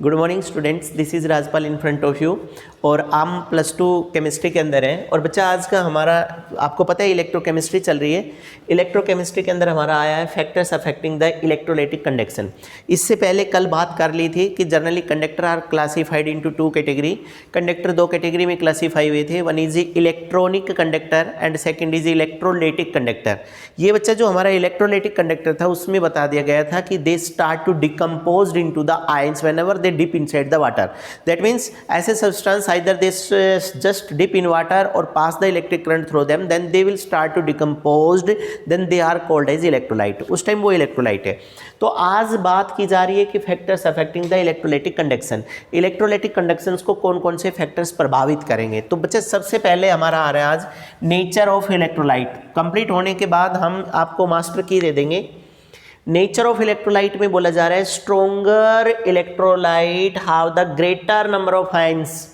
Good morning students, this is Rajpal in front of you. और हम +2 chemistry के अंदर हैं। और बच्चा आज का हमारा, आपको पता है इलेक्ट्रोकेमिस्ट्री चल रही है। इलेक्ट्रोकेमिस्ट्री के अंदर हमारा आया है factors affecting the electrolytic conduction. इससे पहले कल बात कर ली थी कि generally conductor are classified into 2 category. Conductor 2 category में क्लासीफाई हुए थे, one is electronic conductor and second is electrolytic conductor. ये बच्चा जो हमारा इलेक्ट्रोलाइटिक कंडक्टर था उसमें बता दिया गया था कि they start to decompose into the ions whenever they dip inside the water. That means as a substance either they just dip in water or pass the electric current through them, then they will start to decomposed, then they are called as electrolyte. उस time वो electrolyte है। तो आज बात की जा रही है कि factors affecting the electrolytic conduction. Electrolytic conductions को कौन कौन से फैक्टर्स प्रभावित करेंगे। तो बच्चे सबसे पहले हमारा आ रहा है आज नेचर ऑफ इलेक्ट्रोलाइट। कंप्लीट होने के बाद हम आपको मास्टर की दे देंगे। नेचर ऑफ इलेक्ट्रोलाइट में बोला जा रहा है stronger electrolyte have the greater number of hence.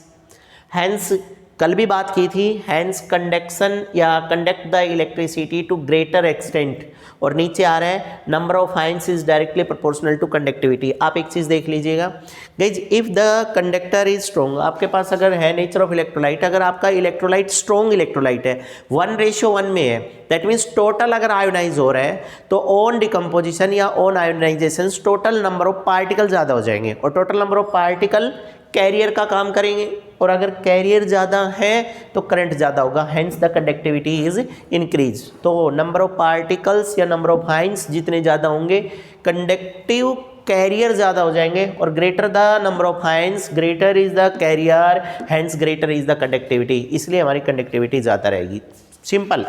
Hence कल भी बात की थी, हैंस कंडक्शन या conduct the electricity to greater extent. और नीचे आ रहा है number of hence is directly proportional to conductivity. आप एक चीज़ देख लीजिएगा guys, if the conductor is strong, आपके पास अगर है नेचर ऑफ इलेक्ट्रोलाइट, अगर आपका इलेक्ट्रोलाइट स्ट्रॉन्ग इलेक्ट्रोलाइट है 1:1 में है, दैट मीन्स टोटल अगर आयोनाइज हो रहा है तो ऑन डिकम्पोजिशन या on ionization total number of particle ज़्यादा हो जाएंगे और total number of particle carrier का काम करेंगे। और अगर कैरियर ज़्यादा है तो करंट ज़्यादा होगा, hence the conductivity is increase. तो नंबर ऑफ पार्टिकल्स या नंबर ऑफ आयंस जितने ज़्यादा होंगे कंडक्टिव कैरियर ज़्यादा हो जाएंगे। और greater the number of ions greater is the carrier, hence greater is the conductivity, इसलिए हमारी कंडक्टिविटी ज़्यादा रहेगी। सिंपल।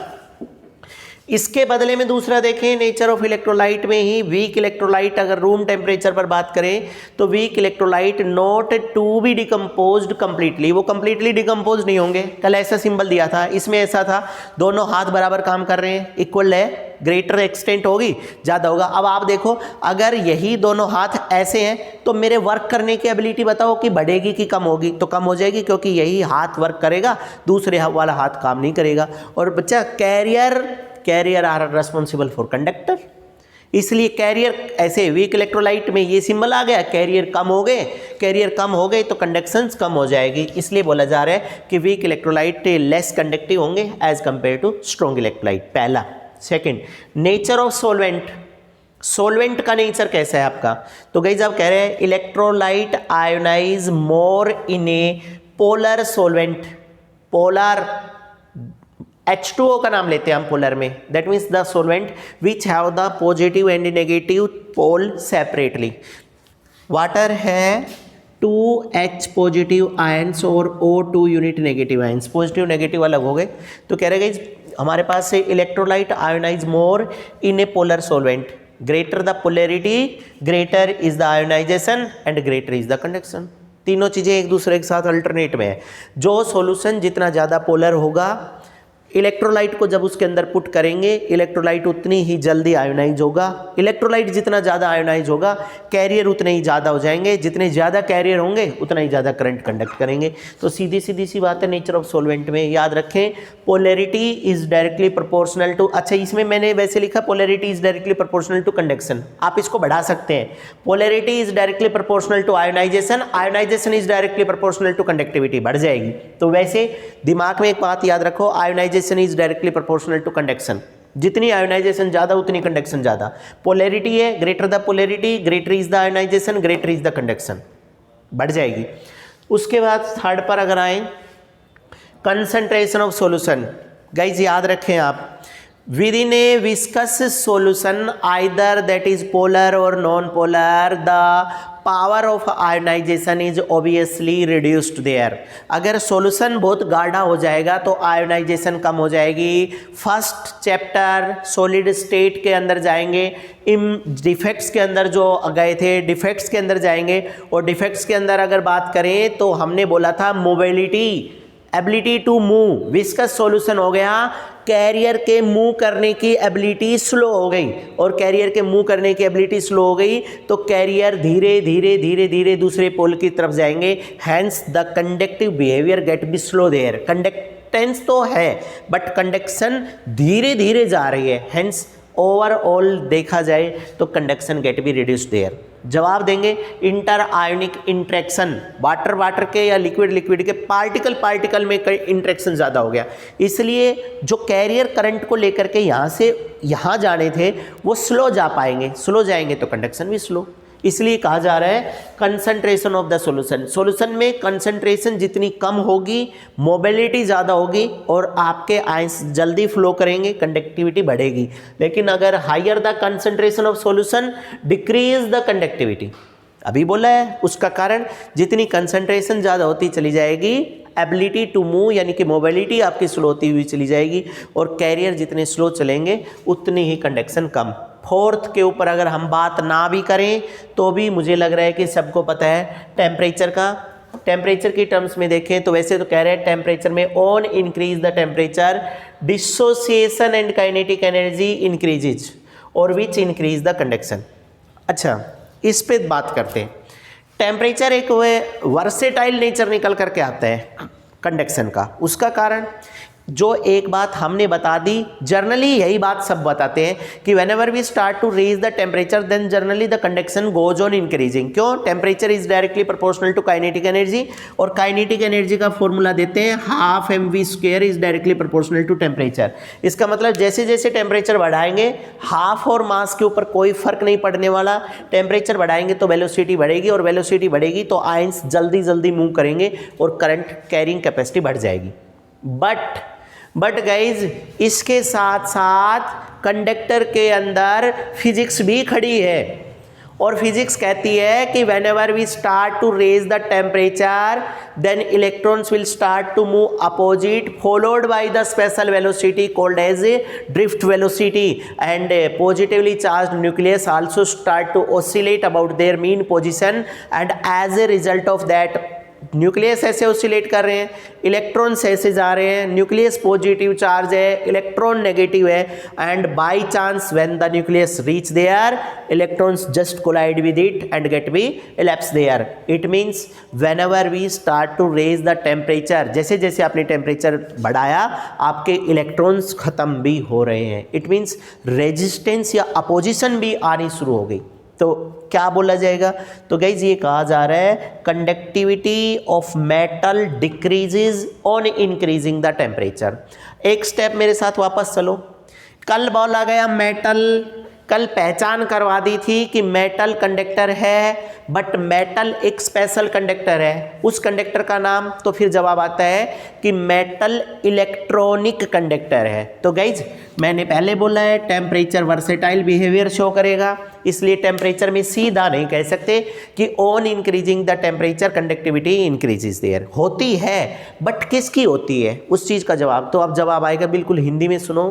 इसके बदले में दूसरा देखें, नेचर ऑफ इलेक्ट्रोलाइट में ही वीक इलेक्ट्रोलाइट, अगर रूम टेम्परेचर पर बात करें तो weak electrolyte not to be decomposed completely, वो कंप्लीटली डिकम्पोज नहीं होंगे। कल ऐसा सिंबल दिया था, इसमें ऐसा था दोनों हाथ बराबर काम कर रहे हैं, इक्वल है, ग्रेटर एक्सटेंट होगी, ज़्यादा होगा। अब आप देखो, अगर यही दोनों हाथ ऐसे हैं तो मेरे वर्क करने की एबिलिटी बताओ कि बढ़ेगी कि कम होगी। तो कम हो जाएगी, क्योंकि यही हाथ वर्क करेगा, दूसरे वाला हाथ काम नहीं करेगा। और बच्चा carrier are responsible for conductor, इसलिए कैरियर ऐसे वीक इलेक्ट्रोलाइट में ये सिंबल आ गया, कैरियर कम हो गए, कैरियर कम हो गए तो कंडक्शंस कम हो जाएगी। इसलिए बोला जा रहा है कि वीक इलेक्ट्रोलाइट लेस कंडक्टिव होंगे as compare to strong electrolyte. पहला। Second, nature of solvent. Solvent का नेचर कैसा है आपका। तो गाइस आप कह रहे हैं electrolyte ionize more in a polar solvent. Polar H2O का नाम लेते हैं हम पोलर में, that means the solvent which have the positive and negative pole separately. Water है 2H पॉजिटिव आयंस और O2 unit negative ions, positive negative अलग हो गए। तो कह रहे हैं हमारे पास से electrolyte ionize more in a polar solvent, greater the polarity greater is the ionization and greater is the conduction. तीनों चीज़ें एक दूसरे के साथ अल्टरनेट में है। जो सॉल्यूशन जितना ज़्यादा पोलर होगा, इलेक्ट्रोलाइट को जब उसके अंदर पुट करेंगे इलेक्ट्रोलाइट उतनी ही जल्दी आयोनाइज होगा। इलेक्ट्रोलाइट जितना ज़्यादा आयोनाइज होगा कैरियर उतने ही ज़्यादा हो जाएंगे, जितने ज़्यादा कैरियर होंगे उतना ही ज़्यादा करंट कंडक्ट करेंगे। तो सीधी सी बात है नेचर ऑफ सॉल्वेंट में। याद रखें polarity is directly proportional to, अच्छा इसमें मैंने वैसे लिखा polarity is directly proportional to conduction, आप इसको बढ़ा सकते हैं। Polarity is directly proportional to ionization, ionization is directly proportional to conductivity, बढ़ जाएगी। तो वैसे दिमाग में एक बात याद रखो, ionization is directly proportional to conduction. जितनी आयोनाइजेशन ज़्यादा उतनी कंडक्शन ज़्यादा। पोलैरिटी है, greater the polarity greater is the ionization greater is the conduction, बढ़ जाएगी। उसके बाद थर्ड पर अगर आए, कंसंट्रेशन ऑफ सॉल्यूशन। गाइज याद रखें आप, within a viscous solution either that is polar or non-polar the power of ionization is obviously reduced there। अगर सॉल्यूशन बहुत गाढ़ा हो जाएगा तो आयोनाइजेशन कम हो जाएगी। फर्स्ट चैप्टर सॉलिड स्टेट के अंदर जाएंगे, डिफेक्ट्स के अंदर जो गए थे डिफेक्ट्स के अंदर जाएंगे। और डिफेक्ट्स के अंदर अगर बात करें तो हमने बोला था mobility, ability to move, viscous solution हो गया, कैरियर के मूव करने की एबिलिटी स्लो हो गई। और कैरियर के मूव करने की एबिलिटी स्लो हो गई तो कैरियर धीरे धीरे दूसरे पोल की तरफ जाएंगे, hence the conductive behaviour get be slow there. Conductance तो है बट कंडक्शन धीरे धीरे जा रही है, हैंस ओवरऑल देखा जाए तो conduction get be reduced there. जवाब देंगे inter ionic interaction, water water के या लिक्विड लिक्विड के पार्टिकल पार्टिकल में इंटरेक्शन ज़्यादा हो गया, इसलिए जो कैरियर करंट को लेकर के यहाँ से यहाँ जाने थे वो स्लो जा पाएंगे, स्लो जाएंगे तो कंडक्शन भी स्लो। इसलिए कहा जा रहा है concentration of the solution, solution में कंसंट्रेशन जितनी कम होगी मोबिलिटी ज़्यादा होगी और आपके आयंस जल्दी फ्लो करेंगे, कंडक्टिविटी बढ़ेगी। लेकिन अगर higher the concentration of solution decrease the conductivity, अभी बोला है उसका कारण जितनी कंसंट्रेशन ज़्यादा होती चली जाएगी एबिलिटी टू मूव यानी कि मोबिलिटी आपकी स्लो होती हुई चली जाएगी और कैरियर जितने स्लो चलेंगे उतनी ही कंडक्शन कम। फोर्थ के ऊपर अगर हम बात ना भी करें तो भी मुझे लग रहा है कि सबको पता है टेम्परेचर का, टेम्परेचर की टर्म्स में देखें तो वैसे तो कह रहे हैं टेम्परेचर में on increase the temperature dissociation and kinetic energy increases और विच इंक्रीज द कंडक्शन। अच्छा इस पे बात करते हैं। टेम्परेचर एक वर्सेटाइल नेचर निकल करके आता है कंडक्शन का, उसका कारण जो एक बात हमने बता दी, जर्नली यही बात सब बताते हैं कि whenever we start to raise the temperature then generally the conduction goes on increasing. क्यों? Temperature is directly proportional to kinetic energy और काइनेटिक एनर्जी का फॉर्मूला देते हैं half mv² is directly proportional to temperature. इसका मतलब जैसे जैसे temperature बढ़ाएंगे हाफ और मास के ऊपर कोई फर्क नहीं पड़ने वाला, टेम्परेचर बढ़ाएंगे तो वेलोसिटी बढ़ेगी और वेलोसिटी बढ़ेगी तो आयंस जल्दी जल्दी मूव करेंगे और करंट कैरिंग कैपेसिटी बढ़ जाएगी। बट गाइज इसके साथ साथ कंडक्टर के अंदर फिजिक्स भी खड़ी है और फिजिक्स कहती है कि whenever we start to raise the temperature then electrons will start to move opposite followed by the special velocity called as drift velocity and positively charged nucleus also start to oscillate about their mean position and as a result of that nucleus ऐसे oscillate कर रहे हैं, electrons ऐसे जा रहे हैं, nucleus positive charge है, electron negative है and by chance when the nucleus reach there electrons just collide with it and get be elapse there. It means whenever we start to raise the temperature, जैसे जैसे आपने temperature बढ़ाया आपके electrons खत्म भी हो रहे हैं। इट मीन्स रेजिस्टेंस या अपोजिशन भी आनी शुरू हो गई। तो क्या बोला जाएगा? तो गाइज ये कहा जा रहा है conductivity of metal decreases on increasing the temperature. एक स्टेप मेरे साथ वापस चलो। कल बोला गया मेटल, कल पहचान करवा दी थी कि मेटल कंडक्टर है बट मेटल एक स्पेशल कंडक्टर है, उस कंडक्टर का नाम, तो फिर जवाब आता है कि मेटल इलेक्ट्रॉनिक कंडक्टर है। तो गाइज मैंने पहले बोला है टेम्परेचर वर्सेटाइल बिहेवियर शो करेगा, इसलिए टेम्परेचर में सीधा नहीं कह सकते कि on increasing the temperature conductivity increases there. होती है बट किसकी होती है उस चीज़ का जवाब, तो अब जवाब आएगा बिल्कुल हिंदी में सुनो।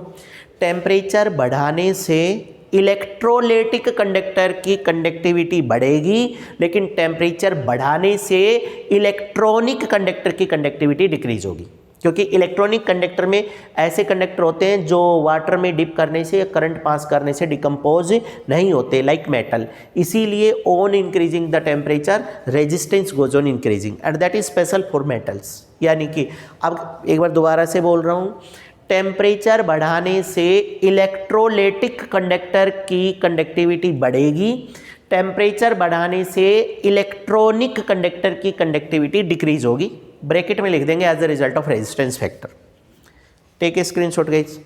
टेम्परेचर बढ़ाने से इलेक्ट्रोलाइटिक कंडक्टर की कंडक्टिविटी बढ़ेगी लेकिन टेम्परेचर बढ़ाने से इलेक्ट्रॉनिक कंडक्टर की कंडक्टिविटी डिक्रीज होगी, क्योंकि इलेक्ट्रॉनिक कंडक्टर में ऐसे कंडक्टर होते हैं जो वाटर में डिप करने से या करंट पास करने से डिकम्पोज नहीं होते लाइक मेटल। इसीलिए on increasing the temperature resistance goes on increasing and that is special for metals. यानी कि अब एक बार दोबारा से बोल रहा हूँ, टेम्परेचर बढ़ाने से इलेक्ट्रोलाइटिक कंडक्टर की कंडक्टिविटी बढ़ेगी, टेम्परेचर बढ़ाने से इलेक्ट्रॉनिक कंडक्टर की कंडक्टिविटी डिक्रीज होगी। ब्रैकेट में लिख देंगे as a result of resistance factor. Take a screenshot guys.